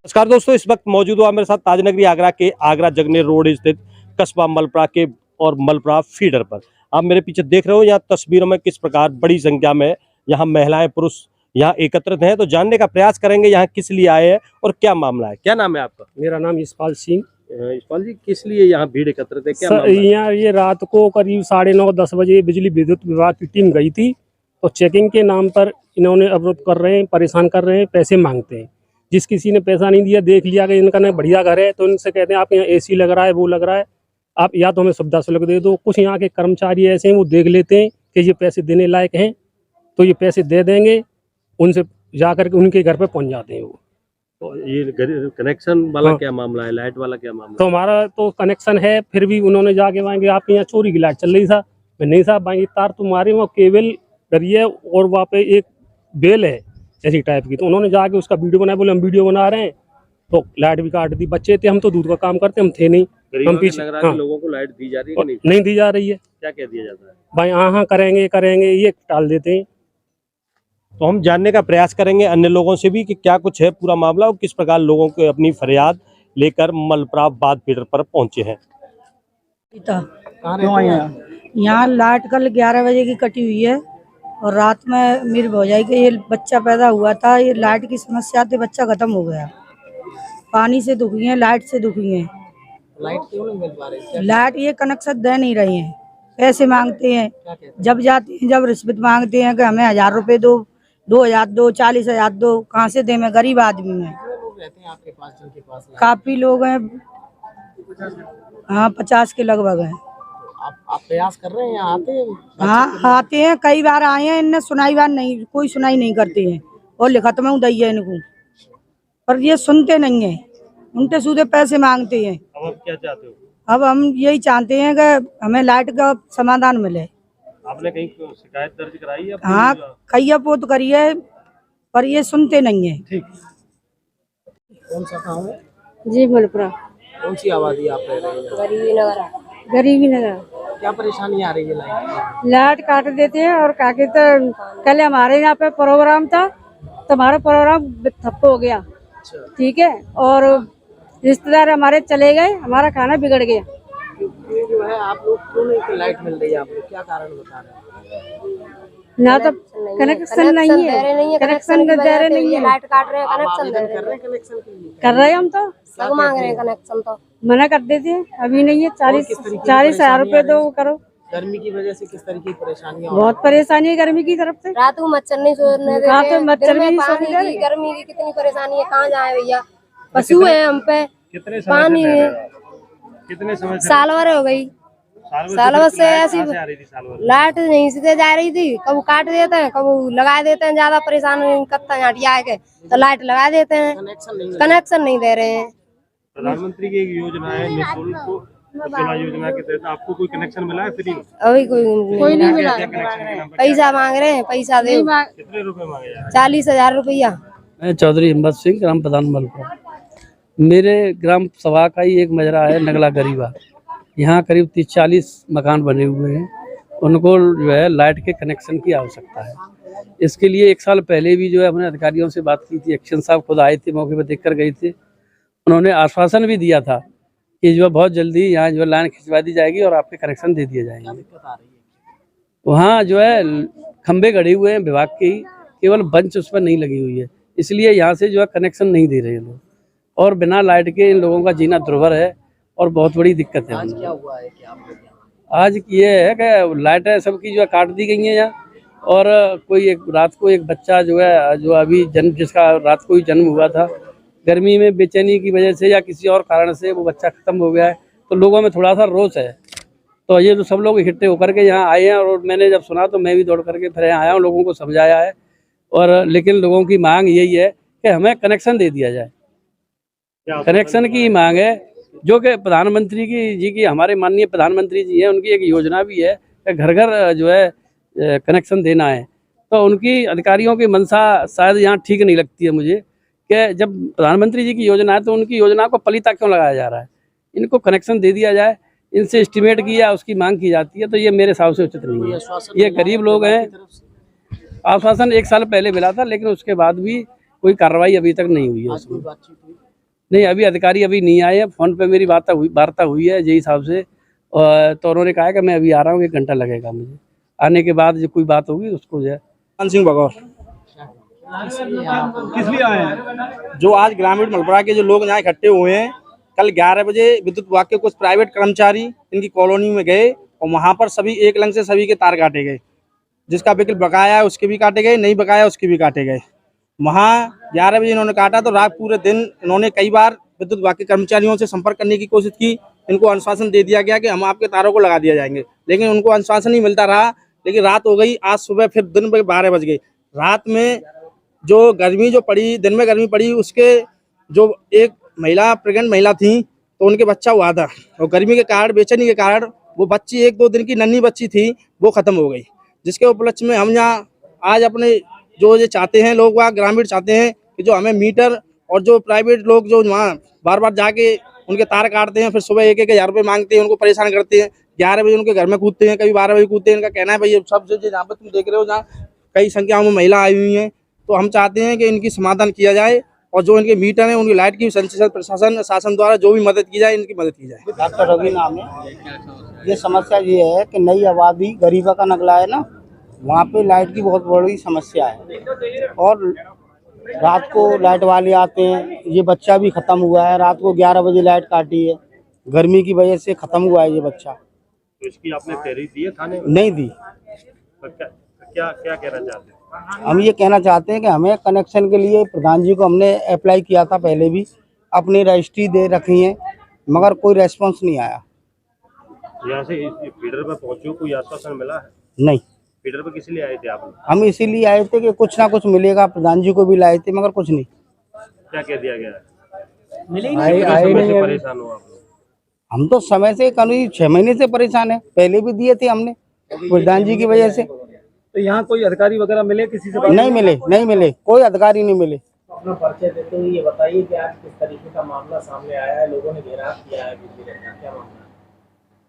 नमस्कार दोस्तों, इस वक्त मौजूद हुआ मेरे साथ ताजनगरी आगरा के आगरा जगनेर रोड स्थित कस्बा मलप्रा के और मलप्रा फीडर पर। आप मेरे पीछे देख रहे हो यहाँ तस्वीरों में किस प्रकार बड़ी संख्या में यहाँ महिलाएं पुरुष यहाँ एकत्रित हैं। तो जानने का प्रयास करेंगे यहाँ किस लिए आए हैं और क्या मामला है। क्या नाम है आपका? मेरा नाम यशपाल सिंह। यशपाल जी, किस लिए यहाँ भीड़ एकत्रित है, क्या मामला है? यहाँ ये रात को करीब 9:30-10 बजे बिजली विद्युत विभाग की टीम गई थी, तो चेकिंग के नाम पर इन्होंने अवरोध कर रहे हैं, परेशान कर रहे हैं, पैसे मांगते हैं। जिस किसी ने पैसा नहीं दिया, देख लिया कि इनका ना बढ़िया घर है, तो इनसे कहते हैं आप यहाँ एसी लग रहा है, वो लग रहा है, आप या तो हमें सुविधा शुल्क दे दो। कुछ यहाँ के कर्मचारी ऐसे हैं, वो देख लेते हैं कि ये पैसे देने लायक हैं तो ये पैसे दे देंगे, उनसे जाकर के उनके घर पे पहुँच जाते हैं वो। तो ये कनेक्शन वाला क्या मामला है, लाइट वाला क्या मामला? तो हमारा तो कनेक्शन है, फिर भी उन्होंने जाके मांगे आपके यहाँ चोरी की लाइट चल रही था। मैं नहीं साहब, मांगी तार तुम्हारे वहाँ केबल करी है और वहाँ पे एक बेल है ऐसी टाइप की, तो उन्होंने जाके उसका वीडियो बनाया, बोले हम वीडियो बना रहे हैं, तो लाइट भी काट दी। बच्चे थे, हम तो दूध का काम करते, हम थे नहीं, हम पीछे। लग रहा है कि लोगों को लाइट दी जा रही है कि नहीं दी जा रही है। क्या कह दिया जाता है भाई हाँ करेंगे करेंगे, ये टाल देते हैं। तो हम जानने का प्रयास करेंगे अन्य लोगों से भी कि क्या कुछ है पूरा मामला और किस प्रकार लोगों को अपनी फरियाद लेकर मलप्रा बाद फीडर पर पहुंचे हैं। यहाँ लाइट कल 11 बजे की कटी हुई है और रात में मेरी भौजाई के ये बच्चा पैदा हुआ था। ये लाइट की समस्या थी, बच्चा खत्म हो गया। पानी से दुखी है, लाइट से दुखी है। लाइट क्यों नहीं मिल पा रही? लाइट ये कनेक्शन दे नहीं रही है, पैसे मांगते हैं। जब जाते हैं, जब रिश्वत मांगते हैं कि हमें 1000 रुपए दो, 2000 दो, 40,000 दो, कहाँ से दे? मैं गरीब आदमी हूँ। लोग रहते हैं आपके पास जिनके पास काफी लोग हैं, हाँ 50 के लगभग हैं। आप प्रयास कर रहे हैं, यहाँ आते हैं? हाँ आते हैं, कई बार आए हैं, इनने सुनाई बार नहीं, कोई सुनाई नहीं करते हैं और लिखत में दैया इनको, पर ये सुनते नहीं है, उनके सूदे पैसे मांगते हैं। अब आप क्या चाहते हो? अब हम यही चाहते हैं कि हमें लाइट का समाधान मिले। आपने कहीं शिकायत दर्ज कराई है? हाँ कई पोत करी है, पर ये सुनते नहीं है। ठीक। कौन सा गाँव है? जी मलप्रा। कौन सी आबादी आप रह रहे हैं? गरीबी नगर। क्या परेशानी आ रही है लाइट? लाइट काट देते हैं और क्या कहते हैं, कल हमारे यहाँ पे प्रोग्राम था, तो हमारा प्रोग्राम ठप्प हो गया। ठीक है, और रिश्तेदार हमारे चले गए, हमारा खाना बिगड़ गया। जो है आप लोग क्यों नहीं लाइट मिल रही है आपको, क्या कारण बता रहे हैं? ना तो कनेक्शन नहीं है, कनेक्शन दे रहे नहीं है, लाइट काट रहे हैं, कनेक्शन कर रहे हैं, कनेक्शन के लिए कर रहे हैं हम तो सब मांग रहे हैं कनेक्शन, तो मना कर देते हैं, अभी नहीं है। 40,000 रुपए दो करो। गर्मी की वजह से किस तरीके की परेशानियां? बहुत परेशानी है गर्मी की तरफ से। रात को मच्छर नहीं सोने देते, रात में मच्छर भी नहीं पानी सोने की गर्मी की कितनी परेशानी है, कहाँ जाए भैया? पशु है हम पे, पानी है। कितने समय से? साल भर हो गई, साल भर से ऐसी लाइट नहीं से जा रही थी। कब काट देते हैं, कब लगा देते हैं, ज्यादा परेशान करते हैं हटिया के, तो लाइट लगा देते हैं, कनेक्शन नहीं दे रहे हैं। प्रधानमंत्री की एक योजना है निःशुल्क उज्ज्वला योजना के तहत, आपको कोई कनेक्शन मिला है फ्री में? अभी कोई नहीं मिला। पैसा मांग रहे हैं, पैसा दे। कितने रुपए मांगे जा रहे हैं? 40,000 रुपया। मैं चौधरी हिम्मत सिंह, ग्राम प्रधान मलप्रा। मेरे ग्राम सभा का ही एक मजरा है नगला गरीबा। यहाँ करीब 30-40 मकान बने हुए हैं, उनको जो है लाइट के कनेक्शन की आवश्यकता है। इसके लिए 1 साल पहले भी जो है अपने अधिकारियों से बात की थी। एक्शन साहब खुद आए थे, मौके पर देख कर गए थे। उन्होंने आश्वासन भी दिया था कि जो है बहुत जल्दी यहाँ जो है लाइन खिंचवा दी जाएगी और आपके कनेक्शन दे दिए जाएंगे। वहाँ जो है खंबे गड़े हुए हैं विभाग के ही, केवल बंच उस पर नहीं लगी हुई है, इसलिए यहाँ से जो है कनेक्शन नहीं दे रहे लोग, और बिना लाइट के इन लोगों का जीना दुर्भर है और बहुत बड़ी दिक्कत है। आज क्या हुआ है कि आज ये है कि लाइटें सबकी जो है काट दी गई हैं यहाँ, और कोई एक रात को एक बच्चा जो है जो अभी जन्म, जिसका रात को ही जन्म हुआ था, गर्मी में बेचैनी की वजह से या किसी और कारण से वो बच्चा खत्म हो गया है, तो लोगों में थोड़ा सा रोष है। तो ये जो सब लोग इकट्ठे होकर के यहाँ आए हैं, और मैंने जब सुना तो मैं भी दौड़ करके फिर यहाँ आया हूँ, लोगों को समझाया है। और लेकिन लोगों की मांग यही है कि हमें कनेक्शन दे दिया जाए, कनेक्शन की मांग है, जो कि प्रधानमंत्री की हमारे माननीय प्रधानमंत्री जी हैं, उनकी एक योजना भी है कि घर घर जो है कनेक्शन देना है। तो उनकी अधिकारियों की मंशा शायद यहाँ ठीक नहीं लगती है मुझे, कि जब प्रधानमंत्री जी की योजना है तो उनकी योजना को पलीता क्यों लगाया जा रहा है। इनको कनेक्शन दे दिया जाए, इनसे एस्टिमेट किया, उसकी मांग की जाती है, तो ये मेरे हिसाब से उचित नहीं है। ये गरीब लोग हैं। आश्वासन 1 साल पहले मिला था, लेकिन उसके बाद भी कोई कार्रवाई अभी तक नहीं हुई है उसमें। नहीं, अभी अधिकारी अभी नहीं आए हैं। फोन पे मेरी वार्ता हुई है जेई साहब से, तो उन्होंने कहा है कि मैं अभी आ रहा हूँ, 1 घंटा लगेगा मुझे। आने के बाद जो कोई बात होगी उसको जो है सिंह बगौर किस लिए आए हैं? जो आज ग्रामीण मलपुरा के जो लोग यहाँ इकट्ठे हुए हैं, कल 11 बजे विद्युत विभाग के कुछ प्राइवेट कर्मचारी इनकी कॉलोनी में गए और वहाँ पर सभी एक लंग से सभी के तार काटे गए। जिसका बिल बकाया है उसके भी काटे गए, नहीं बकाया उसके भी काटे गए। वहाँ 11 बजे इन्होंने काटा तो रात पूरे दिन इन्होंने कई बार विद्युत विभाग के कर्मचारियों से संपर्क करने की कोशिश की। इनको आश्वासन दे दिया गया कि हम आपके तारों को लगा दिया जाएंगे, लेकिन उनको आश्वासन नहीं मिलता रहा। लेकिन रात हो गई, आज सुबह फिर दिन में 12 बज गए। रात में जो गर्मी जो पड़ी, दिन में गर्मी पड़ी, उसके जो एक महिला प्रेग्नेंट महिला थी तो उनके बच्चा हुआ था और गर्मी के कारण, बेचैनी के कारण वो बच्ची 1-2 दिन की नन्ही बच्ची थी, वो खत्म हो गई। जिसके उपलक्ष्य में हम यहाँ आज अपने जो ये चाहते हैं लोग, वहाँ ग्रामीण चाहते हैं कि जो हमें मीटर और जो प्राइवेट लोग जो वहाँ बार बार जाके उनके तार काटते हैं, फिर सुबह 1-1 हज़ार रुपये मांगते हैं, उनको परेशान करते हैं। 11 बजे उनके घर में कूदते हैं, कभी 12 बजे कूदते हैं। इनका कहना है भाई ये सब जो जहाँ पर तुम देख रहे हो, जहाँ कई संख्याओं में महिला आई हुई हैं, तो हम चाहते हैं कि इनकी समाधान किया जाए और जो इनके मीटर हैं उनकी लाइट की संचालन प्रशासन शासन द्वारा जो भी मदद की जाए, इनकी मदद की जाए। डॉक्टर रवि नाम है। ये समस्या ये है कि नई आबादी गरीबा का नगला है ना, वहाँ पे लाइट की बहुत बड़ी समस्या है और रात को लाइट वाले आते हैं। ये बच्चा भी ख़त्म हुआ है, रात को 11 बजे लाइट काटी है, गर्मी की वजह से ख़त्म हुआ है ये बच्चा। तो इसकी आपने तहरीर दी है थाने में? नहीं दी। तो क्या कहना चाहते हैं? हम ये कहना चाहते हैं कि हमें कनेक्शन के लिए प्रधान जी को हमने अप्लाई किया था, पहले भी अपनी रजिस्ट्री दे रखी है, मगर कोई रेस्पॉन्स नहीं आया। यहाँ से फीडर पर पहुँचो, कोई आश्वासन मिला है? नहीं। फीडर पर किस लिए आए थे आप लोग? हम इसीलिए आए थे कि कुछ ना कुछ मिलेगा, प्रधान जी को भी लाए थे, मगर कुछ नहीं। क्या कह दिया गया है? मिले ही नहीं। परेशान हो आप लोग? हम तो समय से करीब 6 महीने से परेशान है, पहले भी दिए थे हमने प्रधान जी की वजह से। तो यहाँ कोई अधिकारी वगैरह मिले किसी से? नहीं मिले, कोई अधिकारी नहीं मिले। अपना परिचय देते हुए ये बताइए कि आज किस तरीके का मामला सामने आया है, लोगों ने घेराव किया है बिजली का, क्या मामला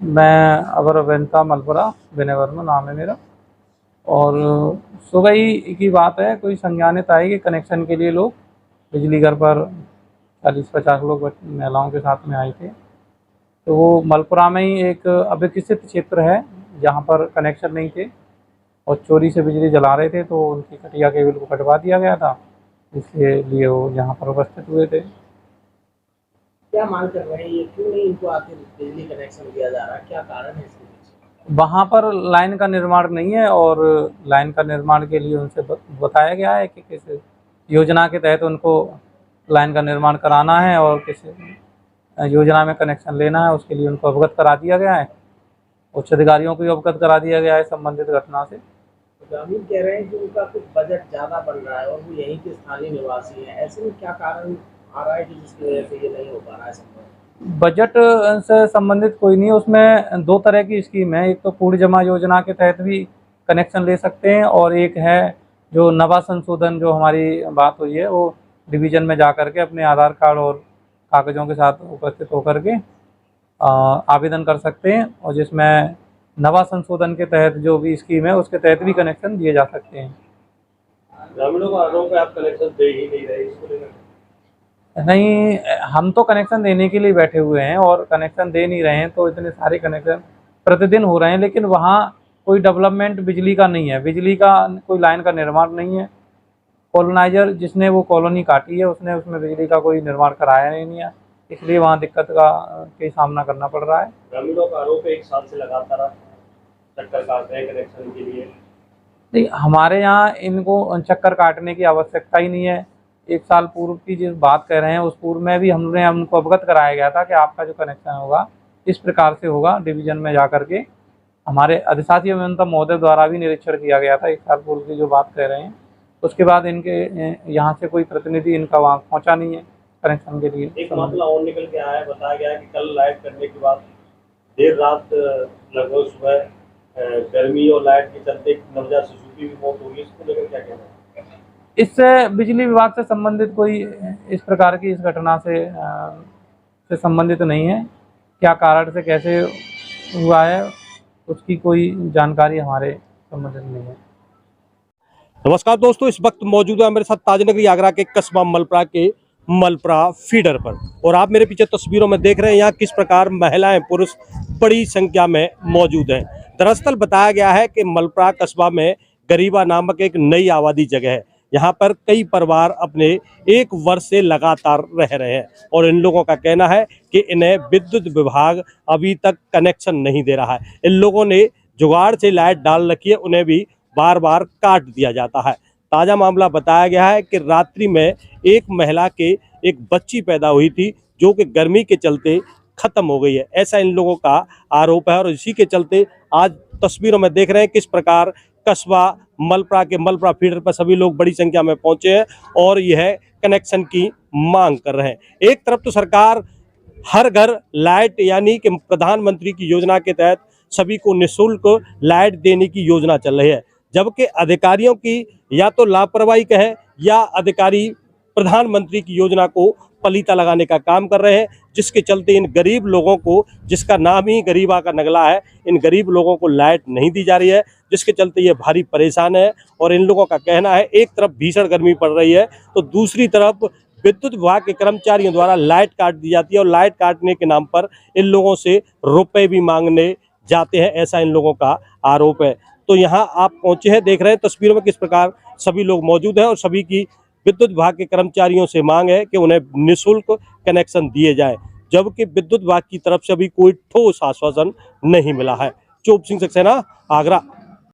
है? मैं अबर अवेंता मलपुरा विनयवर्मा नाम है मेरा। और सुबह ही की बात है, कोई संज्ञानित आई कि कनेक्शन के लिए लोग बिजली घर पर 40-50 लोग महिलाओं के साथ में आए थे। तो वो मलपुरा में ही एक अविकसित क्षेत्र है जहाँ पर कनेक्शन नहीं थे और चोरी से बिजली जला रहे थे, तो उनकी कटिया केबल को कटवा दिया गया था, इसलिए वो यहाँ पर उपस्थित हुए थे। क्या मांग कर रहे हैं ये, क्यों नहीं इनको आखिर बिजली कनेक्शन दिया जा रहा है, क्या कारण है इसके पीछे? वहाँ पर लाइन का निर्माण नहीं है और लाइन का निर्माण के लिए उनसे बताया गया है कि किस योजना के तहत उनको लाइन का निर्माण कराना है और किस योजना में कनेक्शन लेना है, उसके लिए उनको अवगत करा दिया गया है। उच्च अधिकारियों को भी अवगत करा दिया गया है संबंधित घटना से। ग्रामीण कह रहे हैं कि उनका कुछ बजट ज़्यादा बन रहा है और वो यहीं के स्थानीय निवासी हैं, ऐसे में क्या कारण आ रहा है कि जिसकी वजह से ये नहीं हो पा रहा है संभव? बजट से संबंधित कोई नहीं है, उसमें 2 तरह की स्कीम है। एक तो पूर्ण जमा योजना के तहत भी कनेक्शन ले सकते हैं और एक है जो नवा संशोधन, जो हमारी बात हुई है, वो डिवीज़न में जा कर के अपने आधार कार्ड और कागज़ों के साथ उपस्थित होकर के आवेदन कर सकते हैं और जिसमें नवा संशोधन के तहत जो भी स्कीम है उसके तहत भी कनेक्शन दिए जा सकते हैं। ग्रामीणों का आरोप है आप कनेक्शन दे ही नहीं रहे, इसको लेकर? नहीं, हम तो कनेक्शन देने के लिए बैठे हुए हैं और कनेक्शन दे नहीं रहे हैं, तो इतने सारे कनेक्शन प्रतिदिन हो रहे हैं, लेकिन वहाँ कोई डेवलपमेंट बिजली का नहीं है, बिजली का कोई लाइन का निर्माण नहीं है। कॉलोनाइजर जिसने वो कॉलोनी काटी है उसने उसमें बिजली का कोई निर्माण कराया नहीं है, इसलिए वहाँ दिक्कत का सामना करना पड़ रहा है। ग्रामीणों का आरोप है 1 साल से लगातार चक्कर काट रहे हैं कनेक्शन के लिए। नहीं, हमारे यहाँ इनको चक्कर काटने की आवश्यकता ही नहीं है। 1 साल पूर्व की जिस बात कह रहे हैं उस पूर्व में भी हमने उनको अवगत कराया गया था कि आपका जो कनेक्शन होगा इस प्रकार से होगा। डिवीज़न में जा कर के हमारे अधिशासी अभियंता महोदय द्वारा भी निरीक्षण किया गया था 1 साल पूर्व की जो बात कह रहे हैं। उसके बाद इनके यहाँ से कोई प्रतिनिधि इनका वहाँ पहुँचा नहीं है कनेक्शन के लिए। एक मामला और निकल के आया है, बताया गया है कि कल लाइट करने के बाद देर रात लगभग सुबह गर्मी और लाइट के चलते नवजात शिशु की भी मौत होगी, इसको लेकर क्या कहना है? इससे बिजली विभाग से संबंधित कोई इस प्रकार की इस घटना से संबंधित नहीं है। क्या कारण से कैसे हुआ है उसकी कोई जानकारी हमारे संबंधित नहीं है। नमस्कार दोस्तों, इस वक्त मौजूद है मेरे साथ ताजनगरी आगरा के कस्बा मलपुरा के मलप्रा फीडर पर। और आप मेरे पीछे तस्वीरों में देख रहे हैं यहाँ किस प्रकार महिलाएं पुरुष बड़ी संख्या में मौजूद हैं। दरअसल बताया गया है कि मलप्रा कस्बा में गरीबा नामक एक नई आबादी जगह है। यहाँ पर कई परिवार अपने 1 वर्ष से लगातार रह रहे हैं और इन लोगों का कहना है कि इन्हें विद्युत विभाग अभी तक कनेक्शन नहीं दे रहा है। इन लोगों ने जुगाड़ से लाइट डाल रखी है, उन्हें भी बार बार काट दिया जाता है। ताज़ा मामला बताया गया है कि रात्रि में एक महिला के एक बच्ची पैदा हुई थी जो कि गर्मी के चलते खत्म हो गई है, ऐसा इन लोगों का आरोप है। और इसी के चलते आज तस्वीरों में देख रहे हैं किस प्रकार कस्बा मलप्रा के मलप्रा फीडर पर सभी लोग बड़ी संख्या में पहुंचे हैं और यह कनेक्शन की मांग कर रहे हैं। एक तरफ तो सरकार हर घर लाइट यानी कि प्रधानमंत्री की योजना के तहत सभी को निःशुल्क लाइट देने की योजना चल रही है, जबकि अधिकारियों की या तो लापरवाही कहें या अधिकारी प्रधानमंत्री की योजना को पलीता लगाने का काम कर रहे हैं, जिसके चलते इन गरीब लोगों को, जिसका नाम ही गरीबा का नगला है, इन गरीब लोगों को लाइट नहीं दी जा रही है, जिसके चलते ये भारी परेशान है। और इन लोगों का कहना है एक तरफ भीषण गर्मी पड़ रही है तो दूसरी तरफ विद्युत विभाग के कर्मचारियों द्वारा लाइट काट दी जाती है और लाइट काटने के नाम पर इन लोगों से रुपए भी मांगने जाते हैं, ऐसा इन लोगों का आरोप है। तो यहाँ आप पहुंचे हैं, देख रहे हैं तस्वीरों में किस प्रकार सभी लोग मौजूद हैं और सभी की विद्युत विभाग के कर्मचारियों से मांग है कि उन्हें निःशुल्क कनेक्शन दिए जाए, जबकि विद्युत विभाग की तरफ से अभी कोई ठोस आश्वासन नहीं मिला है। चोप सिंह सक्सेना, आगरा।